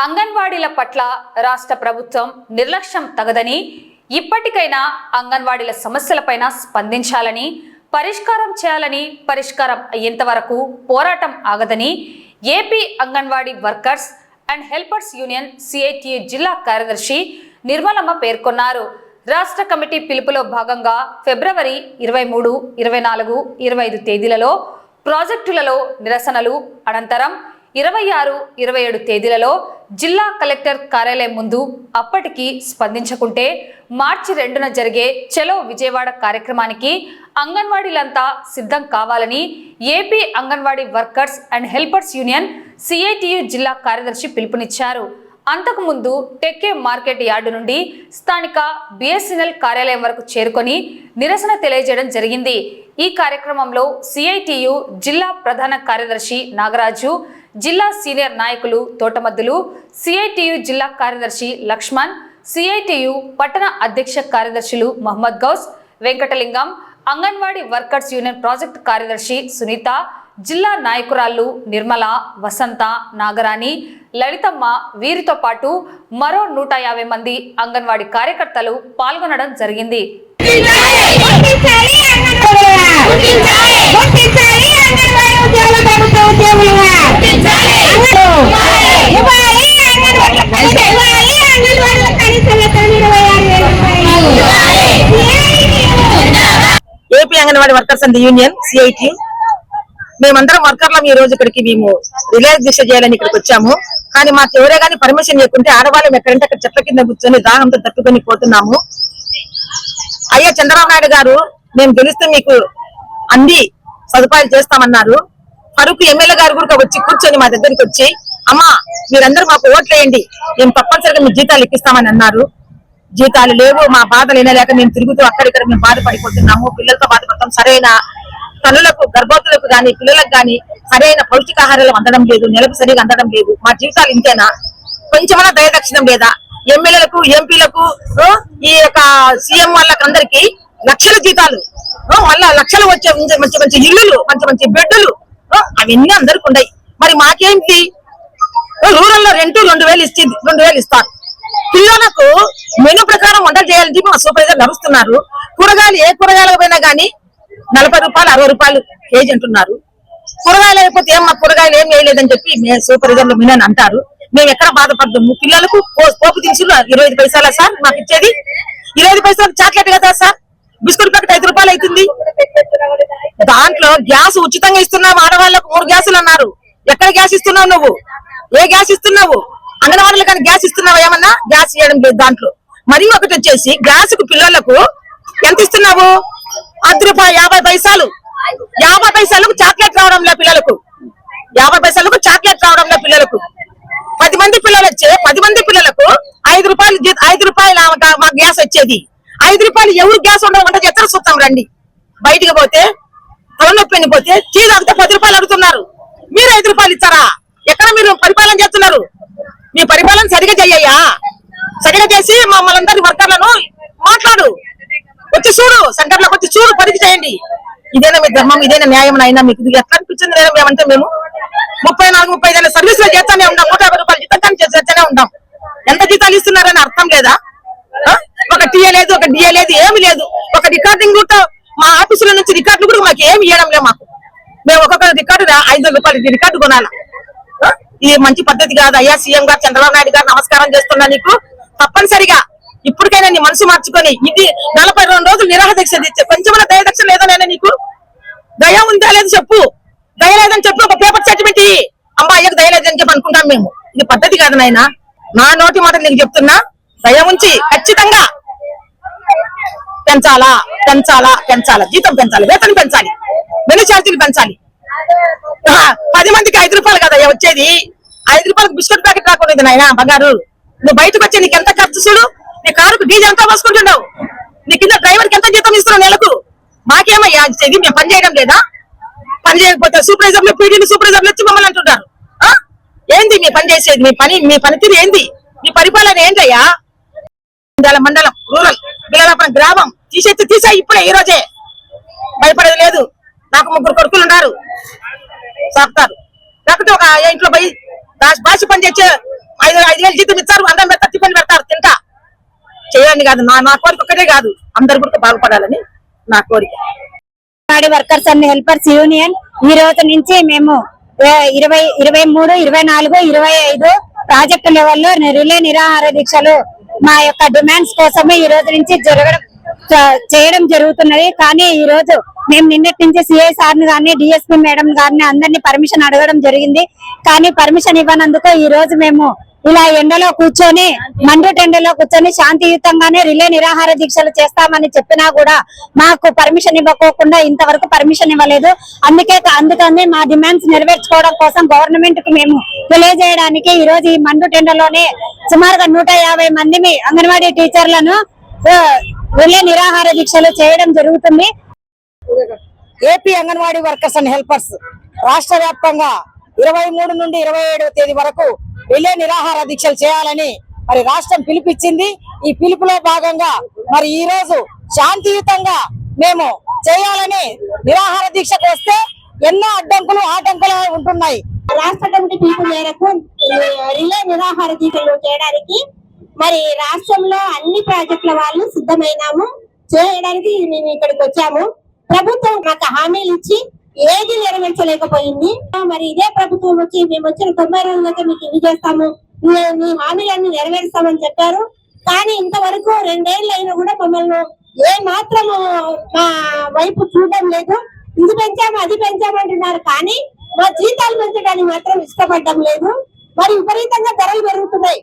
అంగన్వాడీల పట్ల రాష్ట్ర ప్రభుత్వం నిర్లక్ష్యం తగదని, ఇప్పటికైనా అంగన్వాడీల సమస్యలపైన స్పందించాలని, పరిష్కారం చేయాలని, పరిష్కారం అయ్యేంత వరకు పోరాటం ఆగదని AP anganwadi workers and helpers union CITU జిల్లా కార్యదర్శి నిర్మలమ్మ పేర్కొన్నారు. రాష్ట్ర కమిటీ పిలుపులో భాగంగా ఫిబ్రవరి 23, 24, 25 తేదీలలో ప్రాజెక్టులలో నిరసనలు, అనంతరం 26, 27 తేదీలలో జిల్లా కలెక్టర్ కార్యాలయం ముందు అప్పటికి స్పందించకుంటే మార్చి 2న జరిగే చలో విజయవాడ కార్యక్రమానికి అంగన్వాడీలంతా సిద్ధం కావాలని AP anganwadi workers and helpers union CITU జిల్లా కార్యదర్శి పిలుపునిచ్చారు. అంతకుముందు టెక్కే మార్కెట్ యార్డు నుండి స్థానిక బిఎస్ఎన్ఎల్ కార్యాలయం వరకు చేరుకొని నిరసన తెలియజేయడం జరిగింది. ఈ కార్యక్రమంలో సిఐటియు జిల్లా ప్రధాన కార్యదర్శి నాగరాజు, జిల్లా సీనియర్ నాయకులు తోటమద్దులు, సిఐటియు జిల్లా కార్యదర్శి లక్ష్మణ్, సిఐటియు పట్టణ అధ్యక్ష కార్యదర్శులు Mohammed Ghouse, Venkatalingam, anganwadi workers union project కార్యదర్శి సునీత, జిల్లా నాయకురాళ్లు నిర్మల, వసంత, నాగరాణి, లలితమ్మ, వీరితో పాటు మరో 150 మంది అంగన్వాడీ కార్యకర్తలు పాల్గొనడం జరిగింది. AP anganwadi workers and union CIT మేమందరం వర్కర్లం ఈ రోజు ఇక్కడికి మేము రిలే దీక్ష చేయాలని ఇక్కడికి వచ్చాము. కానీ మాకు ఎవరే కానీ పర్మిషన్ చేయకుంటే ఆడవాళ్ళం ఎక్కడంటే అక్కడ చెట్ల కింద కూర్చొని దాహంతో తట్టుకొని పోతున్నాము. అయ్యా చంద్రబాబు నాయుడు గారు మేము గెలిస్తే మీకు అన్ని సదుపాయాలు చేస్తామన్నారు. ఫరూక్ ఎమ్మెల్యే గారు కూడా వచ్చి కూర్చొని మా దగ్గరికి వచ్చి అమ్మా మీరందరూ మాకు ఓట్లేయండి, మేము తప్పనిసరిగా మీ జీతాలు ఎక్కిస్తామని అన్నారు. జీతాలు లేవు, మా బాధలు వినలేక మేము తిరుగుతూ అక్కడిక్కడ మేము బాధపడిపోతున్నాము. పిల్లలతో బాధపడతాం. సరైన తల్లులకు, గర్భవతులకు గాని పిల్లలకు గాని సరైన పౌష్టికాహారాలు అందడం లేదు, నెలకు సరిగా అందడం లేదు. మా జీవితాలు ఇంతేనా? కొంచెమన్నా దయదక్షిణం లేదా? ఎమ్మెల్యేలకు, ఎంపీలకు, ఈ యొక్క సీఎం వాళ్ళకి అందరికి లక్షల జీతాలు, మళ్ళా లక్షలు వచ్చే మంచి మంచి ఇల్లులు, మంచి మంచి బెడ్డులు అవన్నీ అందరికి ఉన్నాయి. మరి మాకేంటి? రూరల్ లో రెంట్ 2,000 ఇస్తారు. పిల్లలకు మెను ప్రకారం వంటలు చేయాలంటే మా సూపర్వైజర్ నడుస్తున్నారు. కూరగాయలు ఏ కూరగాయలకు పోయినా గానీ 40 రూపాయలు 60 రూపాయలు కేజీ అంటున్నారు. కూరగాయలు అయిపోతే ఏం మా కూరగాయలు ఏం వేయలేదని చెప్పి సూపర్వైజర్లు మినని అంటారు. మేము ఎక్కడ బాధపడతాము? పిల్లలకు పోపు దినుసులు 25 పైసలా సార్ మాకు ఇచ్చేది? 25 పైసలకు చాక్లెట్ కదా సార్? బిస్కెట్ ప్యాకెట్ 5 రూపాయలు అవుతుంది. దాంట్లో గ్యాస్ ఉచితంగా ఇస్తున్నావు. ఆడవాళ్లకు 3 గ్యాసులు అన్నారు. ఎక్కడ గ్యాస్ ఇస్తున్నావు నువ్వు? ఏ గ్యాస్ ఇస్తున్నావు? అంగన్వాడీలు కానీ గ్యాస్ ఇస్తున్నావు? ఏమన్నా గ్యాస్ ఇవ్వడం లేదు దాంట్లో. మరి ఒకటి వచ్చేసి గ్యాస్ కు పిల్లలకు ఎంత ఇస్తున్నావు? 10 రూపాయలు 50 పైసలు. 50 పైసలకు చాక్లెట్ రావడం లే పిల్లలకు. 50 పైసలకు చాక్లెట్ రావడం లే పిల్లలకు. 10 మంది పిల్లలు వచ్చే 10 మంది పిల్లలకు 5 రూపాయలు మా గ్యాస్ వచ్చేది. 5 రూపాయలు ఎవరు గ్యాస్ ఉండవంటే ఎక్కడ చూస్తాం రండి. బయటికి పోతే తలనొప్పి పోతే టీ తాగితే 10 రూపాయలు అడుగుతున్నారు. మీరు 5 రూపాయలు ఇస్తారా? ఎక్కడ మీరు పరిపాలన చేస్తున్నారు? మీ పరిపాలన సరిగా చెయ్యా. సరిగా చేసి మమ్మల్ని అందరి వర్కర్లను మాట్లాడు, వచ్చి చూడు, సెంటర్లోకి వచ్చి చూడు, పరీక్ష చేయండి. ఇదేనా మీ ధర్మం? ఇదేనా న్యాయం? అయినా మీకు ఇది ఎట్లా అనిపించింది? మేమంటే మేము 34-35 సర్వీస్ లో చేస్తానే ఉంటాం. 150 రూపాయలు జీతం చేస్తూనే ఉంటాం. ఎంత జీతాలు ఇస్తున్నారని అర్థం లేదా? ఒక టీఏ లేదు, ఒక డిఏ లేదు, ఏమి లేదు. ఒక రికార్డింగ్ కూడా మా ఆఫీసుల నుంచి రికార్డులు కూడా మాకు ఏమి ఇవ్వడం లేదు. మాకు మేము ఒక్కొక్క రికార్డు 500 రూపాయలు రికార్డు కొనాలా? ఇది మంచి పద్ధతి కాదు. అయ్యా సీఎం గారు చంద్రబాబు నాయుడు గారు నమస్కారం చేస్తున్నా. నీకు తప్పనిసరిగా ఇప్పటికైనా నీ మనసు మార్చుకొని ఇది 42 రోజులు నిరాహదీక్ష కొంచెం దయదక్ష లేదనైనా నీకు దయ ఉందా లేదు చెప్పు. దయ లేదని చెప్పు, ఒక పేపర్ సర్టిఫికెట్ అమ్మా అయ్యకు దయ లేదని చెప్పి అనుకుంటాం మేము. ఇది పద్ధతి కాదు నాయన. నా నోటి మాట నీకు చెప్తున్నా, దయ ఉంచి ఖచ్చితంగా పెంచాలా పెంచాలా పెంచాలా, జీతం పెంచాలి, వేతనం పెంచాలి, మెను ఛార్జీలు పెంచాలి. 10 మందికి 5 రూపాయలు కదా వచ్చేది. 5 రూపాయలకు బిస్కెట్ ప్యాకెట్ రాకూడదు నాయన. బంగారు నువ్వు బయటకు వచ్చి నీకు ఎంత ఖర్చు చూడు. నీ కారుకు డీజిల్ ఎంత పోసుకుంటున్నావు? నీ కింద డ్రైవర్కి ఎంత జీతం ఇస్తున్నావు నెలకు? మాకేమయ్యా ఇది? మేము పని చేయడం లేదా? పని చేయకపోతే సూపర్వైజర్లు, పీడీలు సూపర్వైజర్లు వచ్చి మమ్మల్ని అంటుంటారు. ఏంది మీ పని చేసేది? మీ పనితీరు ఏంది? మీ పరిపాలన ఏంటయ్యా? మండలం రూరల్ బిల్లలాపురం గ్రామం తీసే ఇప్పుడే ఈ రోజే. భయపడేది లేదు. నాకు 3 కొడుకులు ఉన్నారు. సాపుతారు లేకపోతే ఒక ఇంట్లో పోయి భాష పని చేసే 5,000 జీతం ఇచ్చారు, అన్నం పెడతారు, టిఫిన్ పెడతారు, తింటా. చేయండి కాదు, నా కోరిక ఒక్కటే కాదు, అందరు కూడా బాగుపడాలని నా కోరిక. వర్కర్స్ అండ్ హెల్పర్స్ యూనియన్ ఈ రోజు నుంచి మేము 23, 24, 25 ప్రాజెక్టు లెవెల్లో రిలే నిరాహార దీక్షలు మా యొక్క డిమాండ్స్ కోసమే ఈ రోజు నుంచి చేయడం జరుగుతున్నది. కానీ ఈ రోజు మేము నిన్నటి నుంచి సిఐ సార్ గాని డిఎస్పీ మేడం గారిని అందరినీ పర్మిషన్ అడగడం జరిగింది. కానీ పర్మిషన్ ఇవ్వనందుకు ఈ రోజు మేము ఇలా ఎండలో కూర్చొని మండుట ఎండలో కూర్చొని శాంతియుతంగానే రిలే నిరాహార దీక్షలు చేస్తామని చెప్పినా కూడా మాకు పర్మిషన్ ఇవ్వకోకుండా ఇంతవరకు పర్మిషన్ ఇవ్వలేదు. అందుకని మా డిమాండ్స్ నెరవేర్చుకోవడం కోసం గవర్నమెంట్ కి మేము తెలియజేయడానికి ఈ రోజు ఈ మండుట ఎండలోనే సుమారుగా 150 మంది అంగన్వాడీ టీచర్లను రిలే నిరాహార దీక్షలు చేయడం జరుగుతుంది. AP anganwadi workers and helpers రాష్ట్ర వ్యాప్తంగా 23 నుండి 27వ తేదీ వరకు రిలే నిరాహార దీక్షలు చేయాలని మరి రాష్ట్రం పిలుపిచ్చింది. ఈ పిలుపులో భాగంగా మరి ఈ రోజు శాంతియుతంగా మేము చేయాలని నిరాహార దీక్షకు వస్తే ఎన్నో ఆటంకులు ఉంటున్నాయి. రాష్ట్ర కమిటీ పిలుపు మేరకు రిలే నిరాహార దీక్షలు చేయడానికి మరి రాష్ట్రంలో అన్ని ప్రాజెక్టుల వాళ్ళు సిద్ధమైనాము. చేయడానికి మేము ఇక్కడికి వచ్చాము. ప్రభుత్వం మాకు హామీలు ఇచ్చి ఏది నెరవేర్చలేకపోయింది. మరి ఇదే ప్రభుత్వం వచ్చి మేము వచ్చిన 90 రోజులకే మీకు ఇవి చేస్తాము, మీ హామీలన్నీ నెరవేరుస్తామని చెప్పారు. కానీ ఇంతవరకు 2 ఏళ్ళు అయినా కూడా మమ్మల్ని ఏ మాత్రము మా వైపు చూడడం లేదు. ఇది పెంచాము అది పెంచామంటున్నారు, కానీ మా జీతాలు పెంచడానికి మాత్రం ఇష్టపడడం లేదు. మరి విపరీతంగా ధరలు పెరుగుతున్నాయి.